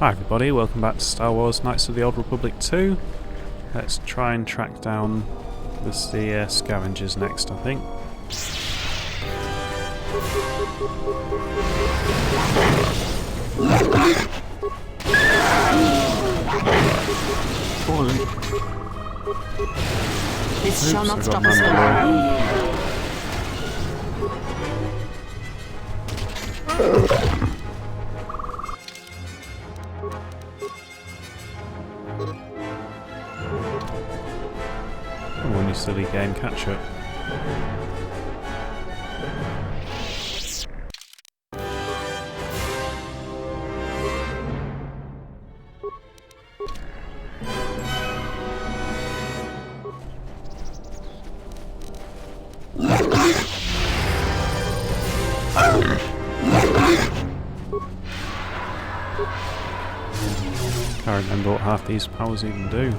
Hi everybody, welcome back to Star Wars Knights of the Old Republic 2. Let's try and track down the Scavengers next, I think. This shall not stop us. Come on, you silly game, catch up. Can't remember what half these powers even do.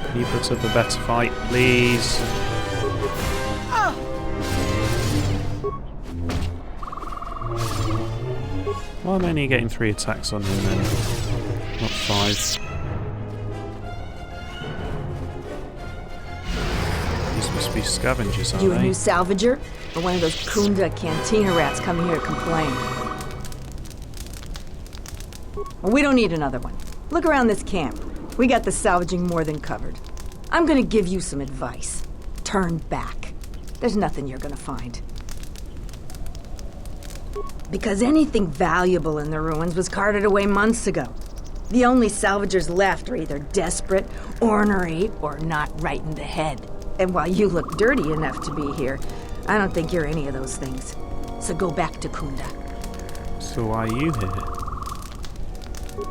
Can you put up a better fight, please? Why am I only getting 3 attacks on him then? Not 5. These must be scavengers, aren't You they? a new salvager? Or one of those Kunda cantina rats coming here to complain? Well, we don't need another one. Look around this camp. We got the salvaging more than covered. I'm gonna give you some advice. Turn back. There's nothing you're gonna find. Because anything valuable in the ruins was carted away months ago. The only salvagers left are either desperate, ornery, or not right in the head. And while you look dirty enough to be here, I don't think you're any of those things. So go back to Kunda. So why are you here?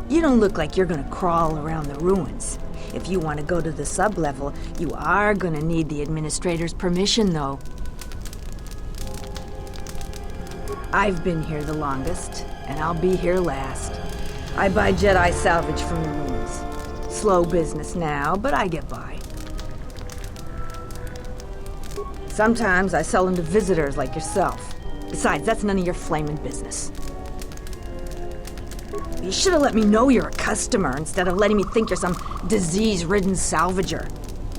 You don't look like you're gonna crawl around the ruins. If you want to go to the sub-level, you are gonna need the administrator's permission, though. I've been here the longest, and I'll be here last. I buy Jedi salvage from the ruins. Slow business now, but I get by. Sometimes I sell them to visitors like yourself. Besides, that's none of your flaming business. You should have let me know you're a customer instead of letting me think you're some disease-ridden salvager.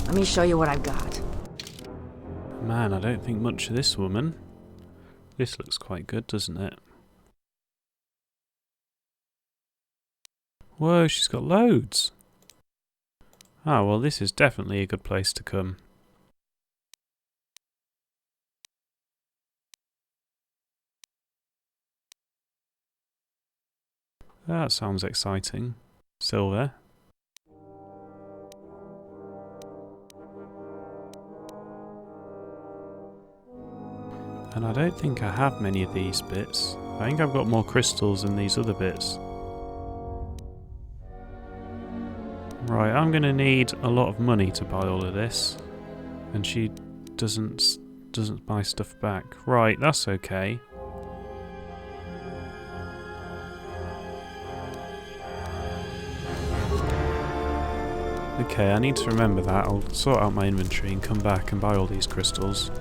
Let me show you what I've got. Man, I don't think much of this woman. This looks quite good, doesn't it? Whoa, she's got loads. Ah, well, this is definitely a good place to come. That sounds exciting. Silver. And I don't think I have many of these bits. I think I've got more crystals than these other bits. Right, I'm going to need a lot of money to buy all of this. And she doesn't buy stuff back. Right, that's okay. Okay, I need to remember that. I'll sort out my inventory and come back and buy all these crystals.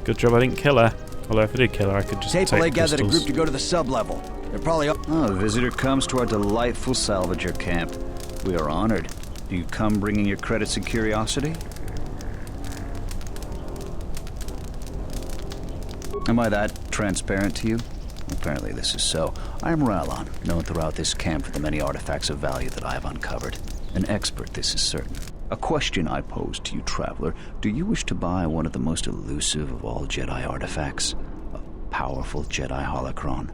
Good job I didn't kill her. Although if I did kill her, I could just take the crystals. gathered a group to go to the sub-level. They're probably... Oh, a visitor comes to our delightful salvager camp. We are honored. Do you come bringing your credits and curiosity? Am I that transparent to you? Apparently this is so. I am Rallon, known throughout this camp for the many artifacts of value that I have uncovered. An expert, this is certain. A question I pose to you, traveler. Do you wish to buy one of the most elusive of all Jedi artifacts? A powerful Jedi holocron.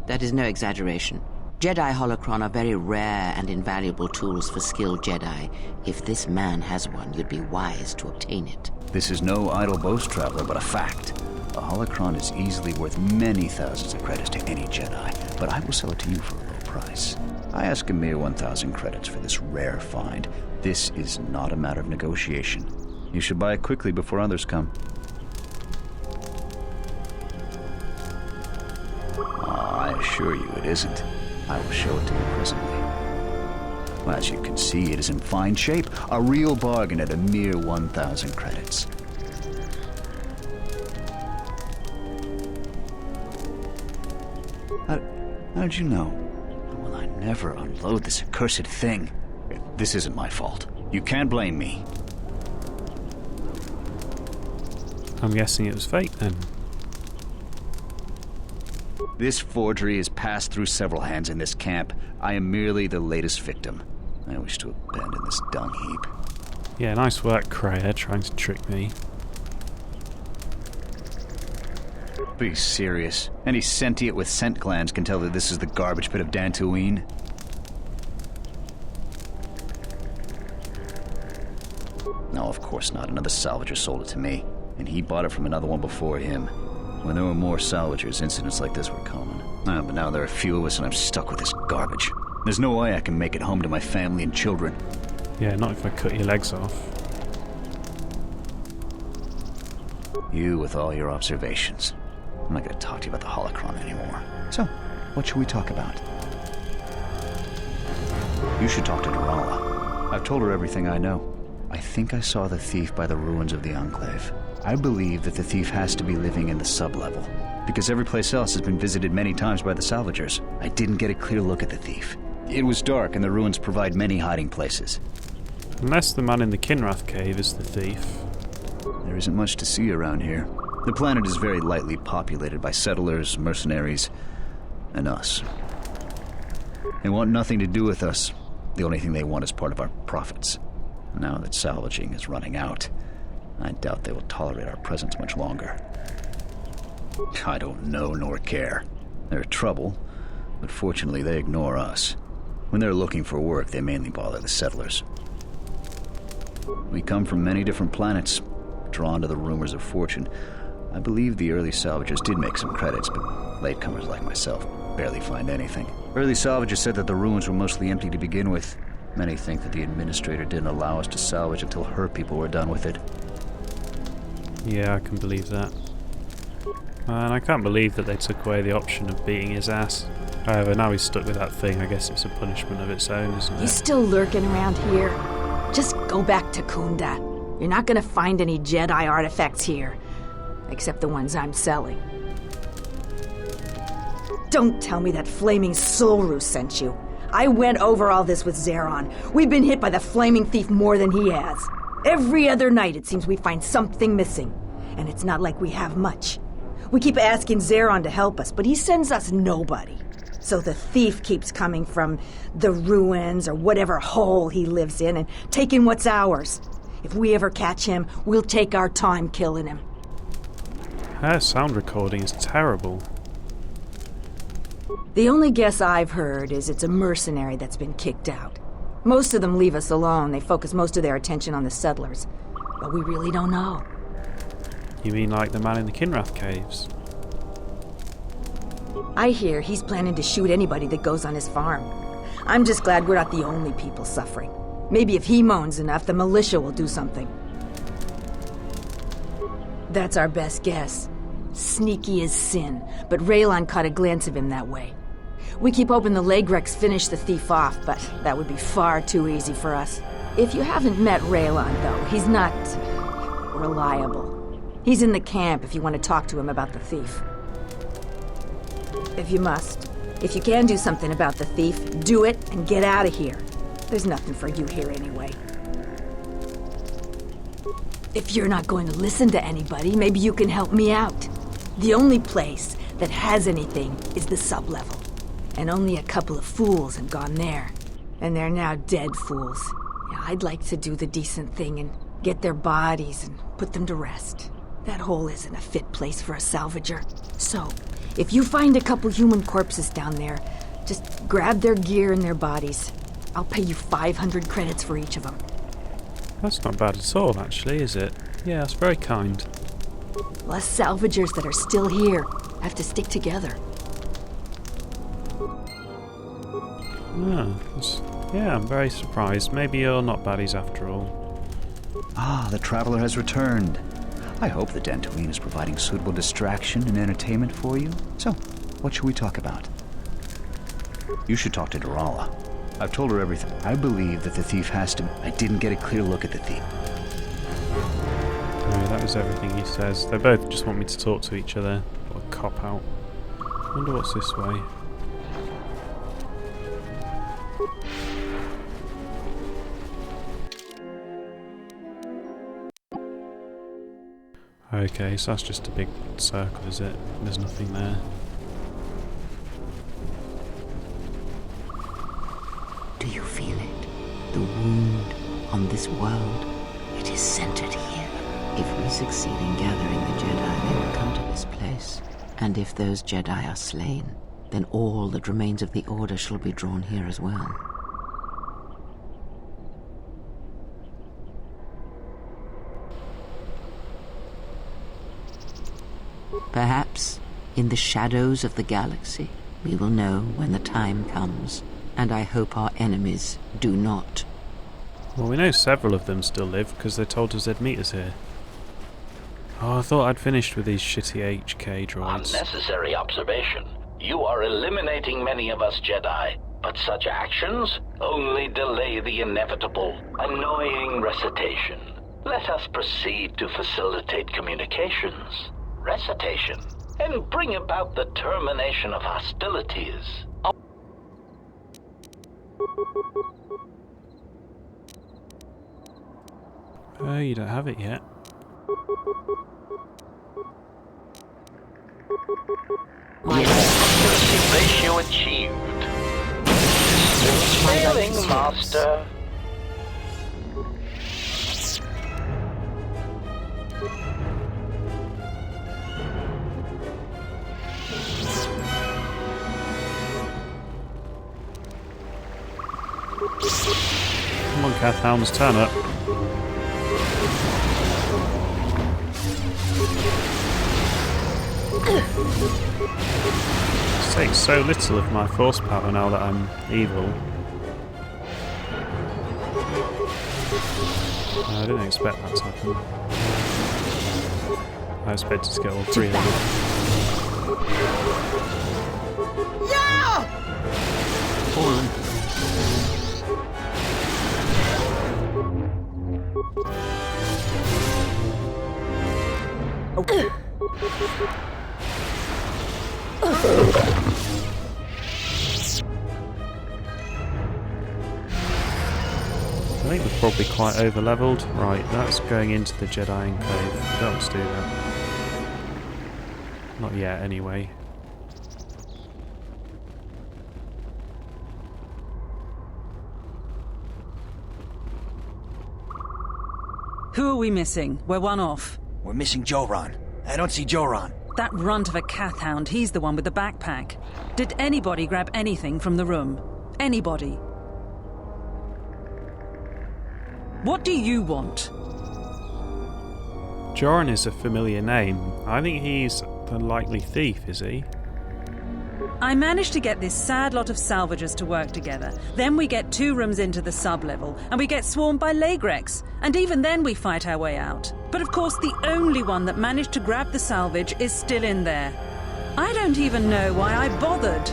That is no exaggeration. Jedi holocron are very rare and invaluable tools for skilled Jedi. If this man has one, you'd be wise to obtain it. This is no idle boast, Traveler, but a fact. A holocron is easily worth many thousands of credits to any Jedi, but I will sell it to you for a low price. I ask a mere 1,000 credits for this rare find. This is not a matter of negotiation. You should buy it quickly before others come. I assure you it isn't. I will show it to you presently. Well, as you can see, it is in fine shape. A real bargain at a mere 1,000 credits. How did you know? Will I never unload this accursed thing? This isn't my fault. You can't blame me. I'm guessing it was fake then. This forgery has passed through several hands in this camp. I am merely the latest victim. I wish to abandon this dung heap. Yeah, nice work, Kreia, trying to trick me. Be serious. Any sentient with scent glands can tell that this is the garbage pit of Dantooine. No, of course not. Another salvager sold it to me, and he bought it from another one before him. When there were more salvagers, incidents like this were common. But now there are few of us, and I'm stuck with this garbage. There's no way I can make it home to my family and children. Yeah, not if I cut your legs off. You with all your observations. I'm not going to talk to you about the holocron anymore. So, what should we talk about? You should talk to Durala. I've told her everything I know. I think I saw the thief by the ruins of the Enclave. I believe that the thief has to be living in the sub-level, because every place else has been visited many times by the salvagers. I didn't get a clear look at the thief. It was dark, and the ruins provide many hiding places. Unless the man in the Kinrath cave is the thief. There isn't much to see around here. The planet is very lightly populated by settlers, mercenaries, and us. They want nothing to do with us. The only thing they want is part of our profits. Now that salvaging is running out, I doubt they will tolerate our presence much longer. I don't know nor care. They're trouble, but fortunately they ignore us. When they're looking for work, they mainly bother the settlers. We come from many different planets, drawn to the rumors of fortune. I believe the early salvagers did make some credits, but latecomers like myself barely find anything. Early salvagers said that the ruins were mostly empty to begin with. Many think that the administrator didn't allow us to salvage until her people were done with it. Yeah, I can believe that. And I can't believe that they took away the option of beating his ass. However, now he's stuck with that thing. I guess it's a punishment of its own, isn't You it? still lurking around here? Just go back to Kunda. You're not gonna find any Jedi artifacts here. Except the ones I'm selling. Don't tell me that flaming Solru sent you. I went over all this with Zeron. We've been hit by the flaming thief more than he has. Every other night it seems we find something missing. And it's not like we have much. We keep asking Zeron to help us, but he sends us nobody. So the thief keeps coming from the ruins or whatever hole he lives in and taking what's ours. If we ever catch him, we'll take our time killing him. Her sound recording is terrible. The only guess I've heard is it's a mercenary that's been kicked out. Most of them leave us alone. They focus most of their attention on the settlers. But we really don't know. You mean like the man in the Kinrath caves? I hear he's planning to shoot anybody that goes on his farm. I'm just glad we're not the only people suffering. Maybe if he moans enough, the militia will do something. That's our best guess. Sneaky as sin, but Raylan caught a glance of him that way. We keep hoping the Legrex finish the thief off, but that would be far too easy for us. If you haven't met Raylan, though, he's not reliable. He's in the camp if you want to talk to him about the thief. If you must. If you can do something about the thief, do it and get out of here. There's nothing for you here anyway. If you're not going to listen to anybody, maybe you can help me out. The only place that has anything is the sub-level. And only a couple of fools have gone there. And they're now dead fools. Yeah, I'd like to do the decent thing and get their bodies and put them to rest. That hole isn't a fit place for a salvager. So, if you find a couple human corpses down there, just grab their gear and their bodies. I'll pay you 500 credits for each of them. That's not bad at all, actually, is it? Yeah, that's very kind. Us salvagers that are still here have to stick together. Yeah, I'm very surprised. Maybe you're not baddies after all. Ah, the traveler has returned. I hope the Dantooine is providing suitable distraction and entertainment for you. So, what should we talk about? You should talk to Dorala. I've told her everything. I believe that the thief has to... I didn't get a clear look at the thief. Oh, that was everything he says. They both just want me to talk to each other. What a cop-out. Wonder what's this way. Okay, so that's just a big circle, is it? There's nothing there. Do you feel it? The wound on this world. It is centered here. If we succeed in gathering the Jedi, they will come to this place. And if those Jedi are slain, then all that remains of the Order shall be drawn here as well. Perhaps, in the shadows of the galaxy, we will know when the time comes, and I hope our enemies do not. Well, we know several of them still live, because they told us they'd meet us here. Oh, I thought I'd finished with these shitty HK droids. Unnecessary observation. You are eliminating many of us Jedi, but such actions only delay the inevitable, annoying recitation. Let us proceed to facilitate communications. Recitation, and bring about the termination of hostilities. Oh, you don't have it yet. Ratio achieved. Sailing master. Come on, Kath Helms, turn up. This takes so little of my force power now that I'm evil. I didn't expect that to happen. I expected to get all three of them. Hold on. Okay. I think we're probably quite over-leveled. Right, that's going into the Jedi Enclave. We don't want to do that. Not yet, anyway. Who are we missing? We're one off. We're missing Joran. I don't see Joran. That runt of a Kathhound, he's the one with the backpack. Did anybody grab anything from the room? Anybody? What do you want? Joran is a familiar name. I think he's the likely thief, is he? I managed to get this sad lot of salvagers to work together. Then we get 2 rooms into the sub-level, and we get swarmed by Lagrex. And even then we fight our way out. But of course the only one that managed to grab the salvage is still in there. I don't even know why I bothered.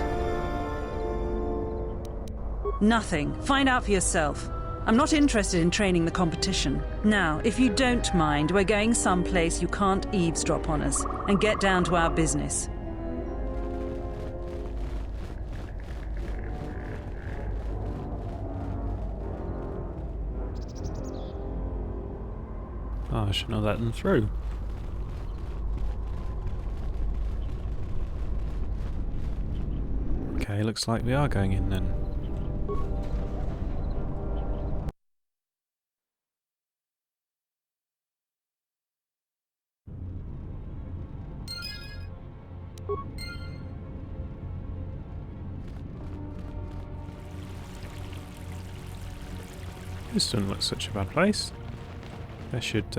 Nothing. Find out for yourself. I'm not interested in training the competition. Now, if you don't mind, we're going someplace you can't eavesdrop on us, and get down to our business. Oh, I shouldn't have let them through. Okay, looks like we are going in then. This doesn't look such a bad place. They should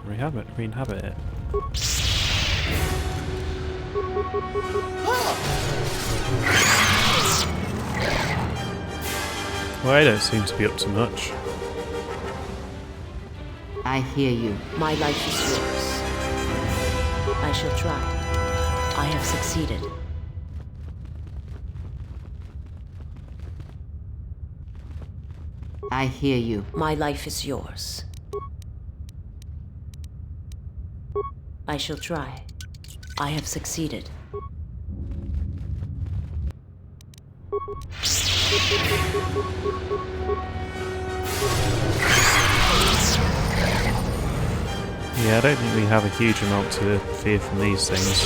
re-inhabit it. Well, they don't seem to be up to much. I hear you. My life is yours. I shall try. I have succeeded. I hear you. My life is yours. I shall try. I have succeeded. Yeah, I don't think we have a huge amount to fear from these things.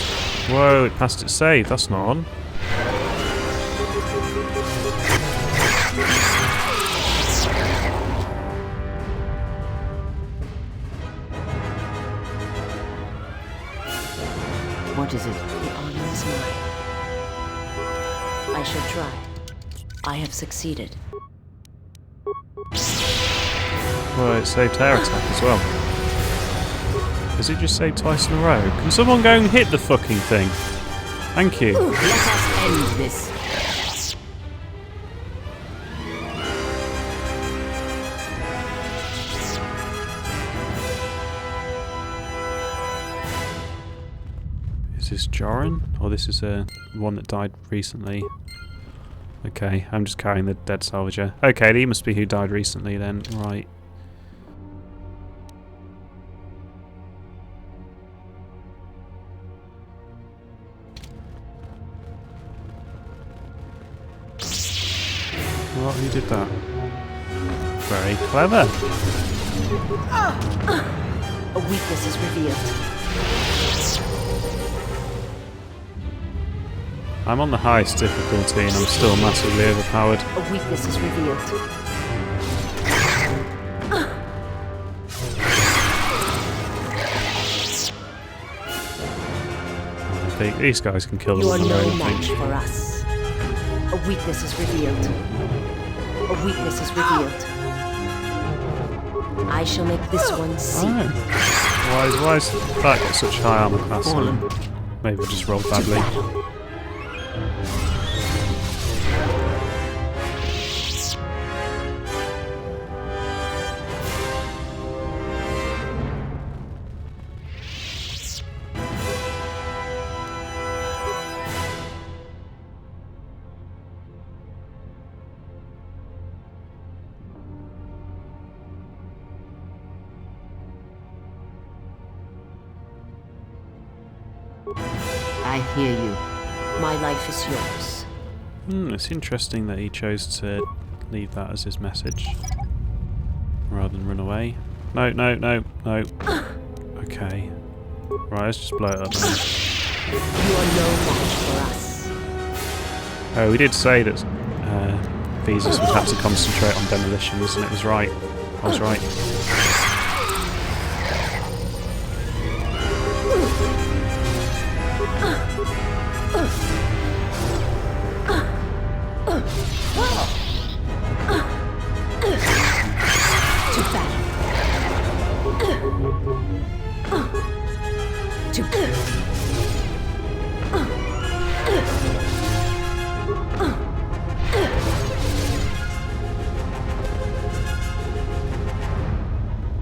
Whoa, it passed its save. That's not on. What is it? The honor is mine. I shall try. I have succeeded. Well, it saved air attack as well. Does it just save twice in a row? Can someone go and hit the fucking thing? Thank you. Let us end this. Is this Joran? Or this is one that died recently? Okay, I'm just carrying the dead salvager. Okay, he must be who died recently then. Right. What? Who did that? Very clever. A weakness is revealed. I'm on the highest difficulty and I'm still massively overpowered. A weakness is revealed. These guys can kill them You are on their no own, I match think. for us. A weakness is revealed. A weakness is revealed. I shall make this one see. Oh. Why is that got such high armor class on him? Maybe I just rolled badly. I hear you. My life is yours. It's interesting that he chose to leave that as his message rather than run away. No. Okay. Right, let's just blow it up now. You are no match for us. Oh, we did say that Visas would have to concentrate on demolitions, and it was right. I was right.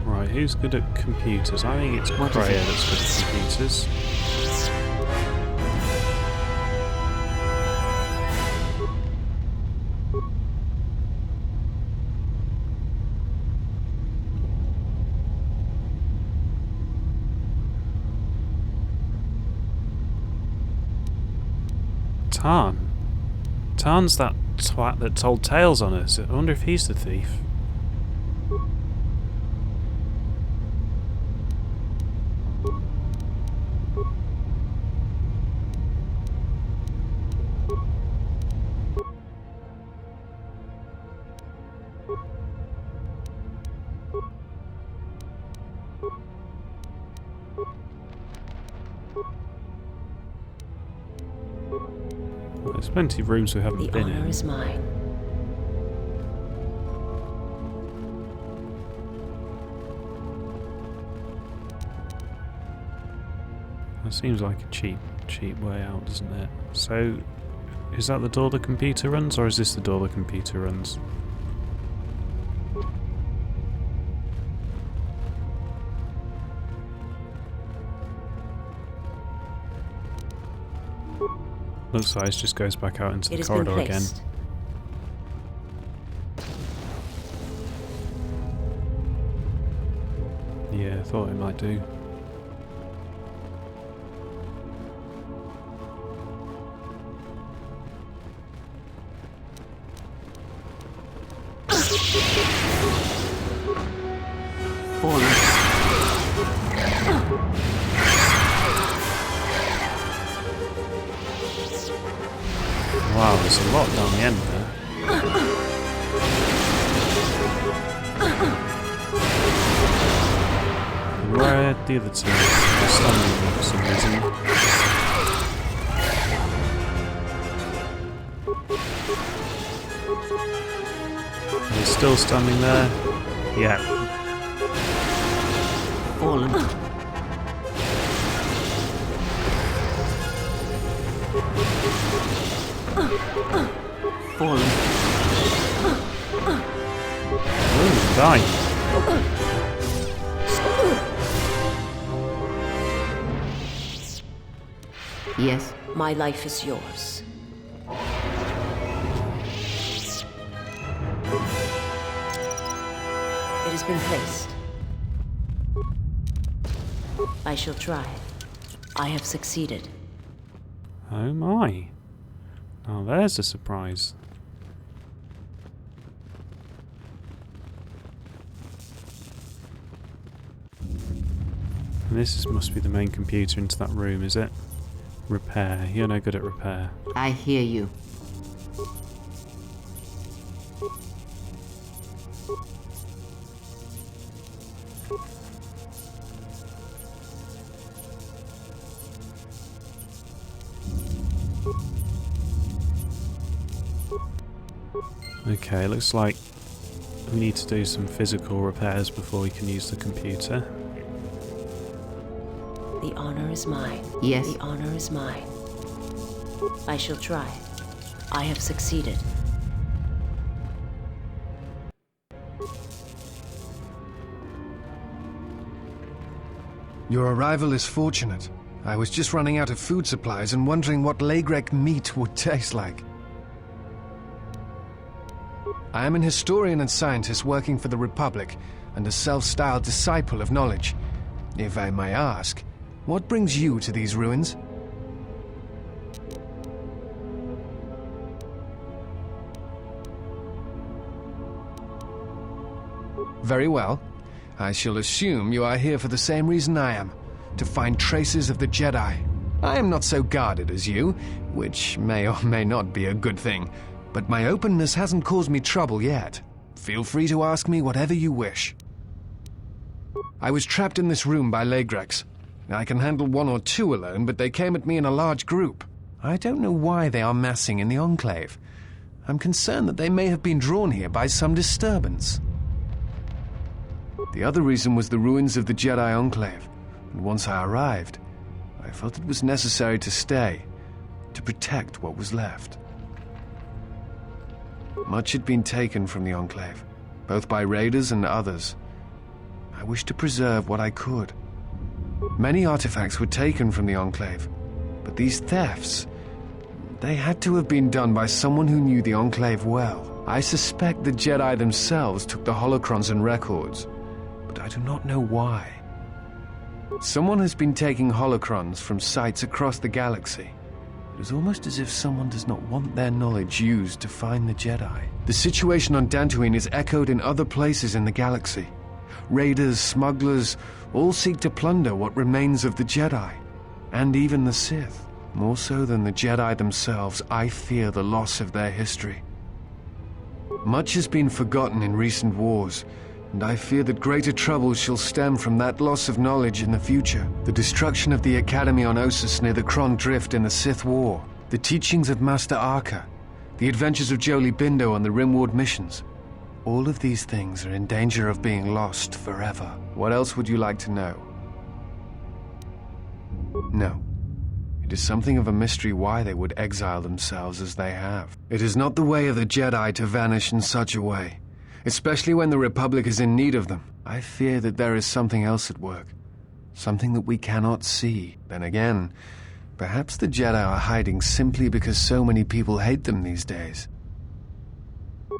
Right, who's good at computers? I think it's Freya that's good at computers. Tarn's that twat that told tales on us. I wonder if he's the thief. There's plenty of rooms we haven't The been honor in. is mine. That seems like a cheap way out, doesn't it? So, is that the door the computer runs, or is this the door the computer runs? Looks like it just goes back out into It the has been corridor again. placed. Yeah, I thought it might do. Fallen. Wow, there's a lot down the end there. Where are the other two? They're standing there for some reason. Are they still standing there? Yeah. Fallen. Fallen. Ooh, die. Yes. My life is yours. It has been placed. I shall try. I have succeeded. Oh my. Oh, there's a surprise. And must be the main computer into that room, is it? Repair. You're no good at repair. I hear you. Okay, looks like we need to do some physical repairs before we can use the computer. The honor is mine. Yes. The honor is mine. I shall try. I have succeeded. Your arrival is fortunate. I was just running out of food supplies and wondering what Lagrek meat would taste like. I am an historian and scientist working for the Republic and a self-styled disciple of knowledge. If I may ask, what brings you to these ruins? Very well. I shall assume you are here for the same reason I am, to find traces of the Jedi. I am not so guarded as you, which may or may not be a good thing, but my openness hasn't caused me trouble yet. Feel free to ask me whatever you wish. I was trapped in this room by Lagreks. I can handle one or two alone, but they came at me in a large group. I don't know why they are massing in the Enclave. I'm concerned that they may have been drawn here by some disturbance. The other reason was the ruins of the Jedi Enclave, and once I arrived, I felt it was necessary to stay, to protect what was left. Much had been taken from the Enclave, both by raiders and others. I wished to preserve what I could. Many artifacts were taken from the Enclave, but these thefts, they had to have been done by someone who knew the Enclave well. I suspect the Jedi themselves took the holocrons and records, but I do not know why. Someone has been taking holocrons from sites across the galaxy. It is almost as if someone does not want their knowledge used to find the Jedi. The situation on Dantooine is echoed in other places in the galaxy. Raiders, smugglers, all seek to plunder what remains of the Jedi, and even the Sith. More so than the Jedi themselves, I fear the loss of their history. Much has been forgotten in recent wars, and I fear that greater trouble shall stem from that loss of knowledge in the future. The destruction of the Academy on Ossus near the Kron Drift in the Sith War, the teachings of Master Arca, the adventures of Jolie Bindo on the Rimward missions. All of these things are in danger of being lost forever. What else would you like to know? No. It is something of a mystery why they would exile themselves as they have. It is not the way of the Jedi to vanish in such a way, especially when the Republic is in need of them. I fear that there is something else at work, something that we cannot see. Then again, perhaps the Jedi are hiding simply because so many people hate them these days.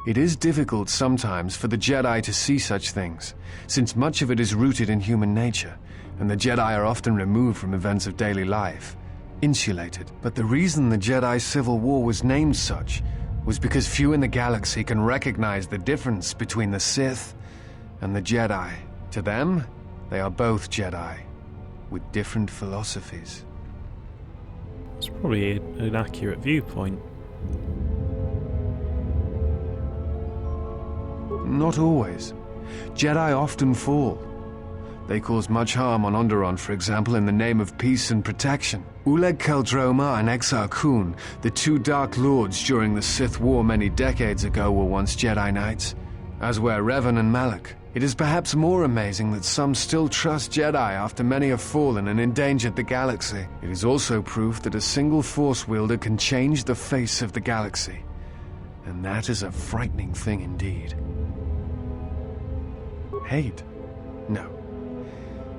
It is difficult sometimes for the Jedi to see such things, since much of it is rooted in human nature, and the Jedi are often removed from events of daily life, insulated. But the reason the Jedi Civil War was named such was because few in the galaxy can recognize the difference between the Sith and the Jedi. To them, they are both Jedi, with different philosophies. It's probably an accurate viewpoint. Not always. Jedi often fall. They cause much harm on Onderon, for example, in the name of peace and protection. Uleg Keldroma and Exar Kun, the two Dark Lords during the Sith War many decades ago, were once Jedi Knights, as were Revan and Malak. It is perhaps more amazing that some still trust Jedi after many have fallen and endangered the galaxy. It is also proof that a single Force wielder can change the face of the galaxy. And that is a frightening thing indeed. Hate? No.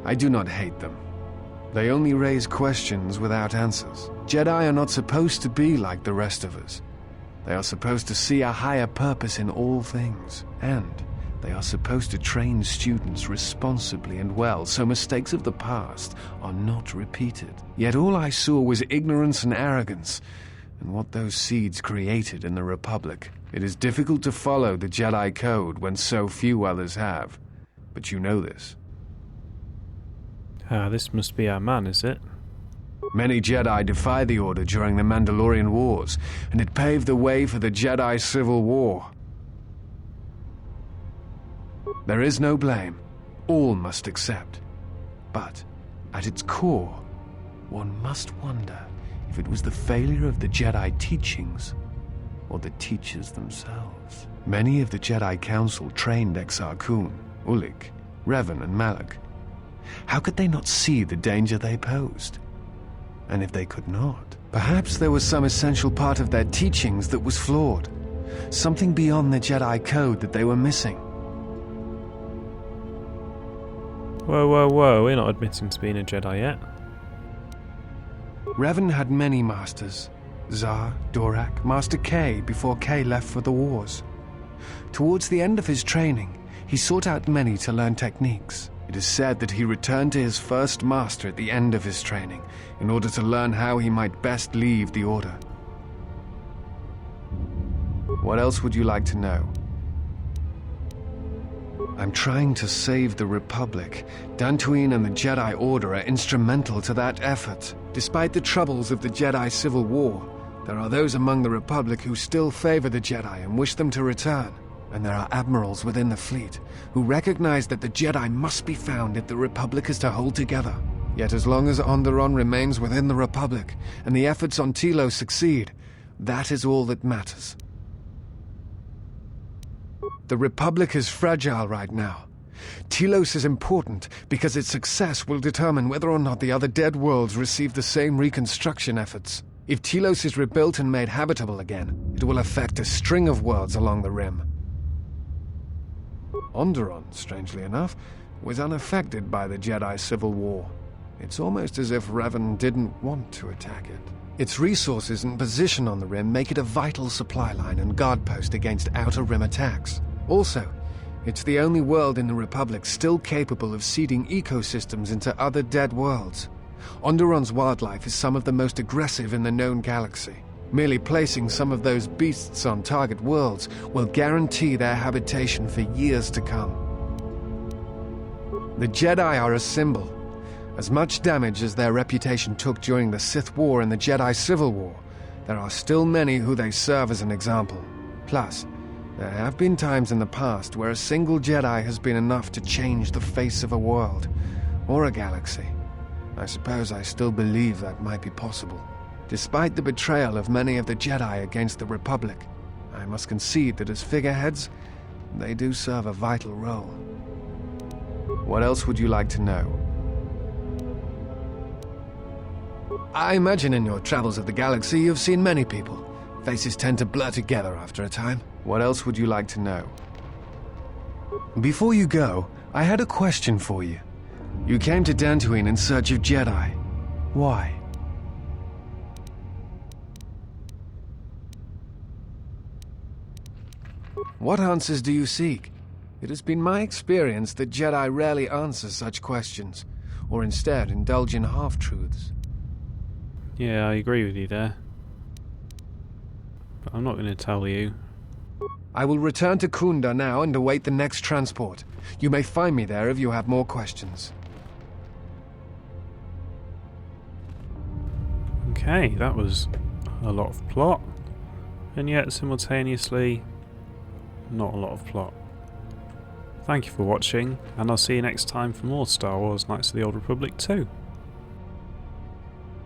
I do not hate them. They only raise questions without answers. Jedi are not supposed to be like the rest of us. They are supposed to see a higher purpose in all things. And they are supposed to train students responsibly and well, so mistakes of the past are not repeated. Yet all I saw was ignorance and arrogance, and what those seeds created in the Republic. It is difficult to follow the Jedi Code when so few others have. But you know this. Ah, this must be our man, is it? Many Jedi defied the Order during the Mandalorian Wars, and it paved the way for the Jedi Civil War. There is no blame. All must accept. But, at its core, one must wonder if it was the failure of the Jedi teachings or the teachers themselves. Many of the Jedi Council trained Exar Kun, Ulik, Revan, and Malak. How could they not see the danger they posed? And if they could not, perhaps there was some essential part of their teachings that was flawed. Something beyond the Jedi Code that they were missing. Whoa, whoa, whoa, we're not admitting to being a Jedi yet. Revan had many masters. Zar, Dorak, Master K before K left for the wars. Towards the end of his training, he sought out many to learn techniques. It is said that he returned to his first master at the end of his training in order to learn how he might best leave the Order. What else would you like to know? I'm trying to save the Republic. Dantooine and the Jedi Order are instrumental to that effort. Despite the troubles of the Jedi Civil War, there are those among the Republic who still favor the Jedi and wish them to return. And there are admirals within the fleet who recognize that the Jedi must be found if the Republic is to hold together. Yet as long as Onderon remains within the Republic and the efforts on Telos succeed, that is all that matters. The Republic is fragile right now. Telos is important because its success will determine whether or not the other dead worlds receive the same reconstruction efforts. If Telos is rebuilt and made habitable again, it will affect a string of worlds along the Rim. Onderon, strangely enough, was unaffected by the Jedi Civil War. It's almost as if Revan didn't want to attack it. Its resources and position on the Rim make it a vital supply line and guard post against Outer Rim attacks. Also, it's the only world in the Republic still capable of seeding ecosystems into other dead worlds. Onderon's wildlife is some of the most aggressive in the known galaxy. Merely placing some of those beasts on target worlds will guarantee their habitation for years to come. The Jedi are a symbol. As much damage as their reputation took during the Sith War and the Jedi Civil War, there are still many who they serve as an example. Plus, there have been times in the past where a single Jedi has been enough to change the face of a world, or a galaxy. I suppose I still believe that might be possible. Despite the betrayal of many of the Jedi against the Republic, I must concede that as figureheads, they do serve a vital role. What else would you like to know? I imagine in your travels of the galaxy you've seen many people. Faces tend to blur together after a time. What else would you like to know? Before you go, I had a question for you. You came to Dantooine in search of Jedi. Why? What answers do you seek? It has been my experience that Jedi rarely answer such questions, or instead indulge in half-truths. Yeah, I agree with you there. But I'm not going to tell you. I will return to Kunda now and await the next transport. You may find me there if you have more questions. Okay, that was a lot of plot, and yet simultaneously not a lot of plot. Thank you for watching, and I'll see you next time for more Star Wars Knights of the Old Republic 2.